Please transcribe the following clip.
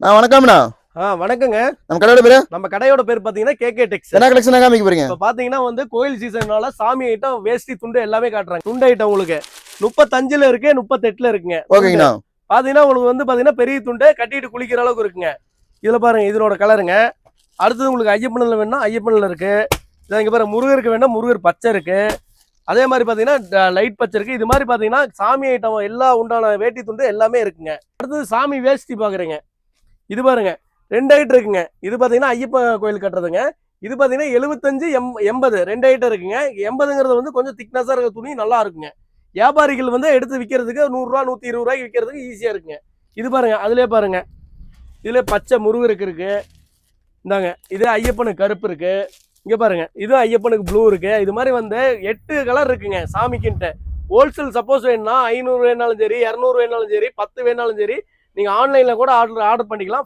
வணக்கம்ண்ணா. வணக்கங்க. நம்ம கடையோட பேர் பாத்தீங்கன்னா கேகே டெக்ஸ். என்ன கலெக்ஷன் காமிக்க போறீங்க? இப்ப பாத்தீங்கன்னா வந்து கோயில் சீசன்னால சாமி ஐட்டம், வேஷ்டி, துண்டு எல்லாமே காட்டுறாங்க. துண்டு ஐட்டம் உங்களுக்கு 35ல இருக்கு, 38ல இருக்குங்க. ஓகேங்கண்ணா. பாத்தீங்கன்னா உங்களுக்கு வந்து பாத்தீங்கன்னா பெரிய துண்டு கட்டிட்டு குளிக்கிற அளவுக்கு இருக்குங்க. இதுல பாருங்க, இதனோட கலருங்க. அடுத்தது உங்களுக்கு ஐயப்பன்ல வேணும்னா ஐயப்பன்ல இருக்கு. இங்க பாருங்க, முருகருக்கு வேணா முருகர் பச்சை இருக்கு. அதே மாதிரி பாத்தீங்கன்னா லைட் பச்சை இருக்கு. இது மாதிரி பாத்தீங்கன்னா சாமி ஐட்டம் எல்லா உண்டான வேட்டி துண்டு எல்லாமே இருக்குங்க. அடுத்தது சாமி வேஷ்டி பாக்குறீங்க. இது பாருங்க, 2 ஐட்டம் இருக்குங்க. இது பாத்தீங்கன்னா ஐயப்ப கோயில் கட்டுறதுங்க. இது பாத்தீங்கன்னா 75 80 2 ஐட்டம் இருக்குங்க. 80ங்கிறது வந்து கொஞ்சம் திக்னஸா இருக்க துணி, நல்லா இருக்குங்க. வியாபாரிகள் வந்து எடுத்து விற்கிறதுக்கு 100 ரூபா 120 ரூபாய்க்கு விற்கிறதுக்கு ஈஸியா இருக்குங்க. இது பாருங்க, அதுலயே பாருங்க, இதுல பச்சை முருகருக்கு இருக்கு. இந்தாங்க, இது ஐயப்பனுக்கு கருப்பு இருக்கு. இங்க பாருங்க, இது ஐயப்பனுக்கு ப்ளூ இருக்கு. இது மாதிரி வந்து 8 கலர் இருக்குங்க சாமிக்குன்ட்டு. ஹோல்சேல் சப்போஸ் வேணும்னா 500 வேணாலும் சரி, 200 வேணாலும் சரி, 10 வேணாலும் சரி, நீங்க ஆன்லைன்ல கூட ஆர்டர் பண்ணிக்கலாம்.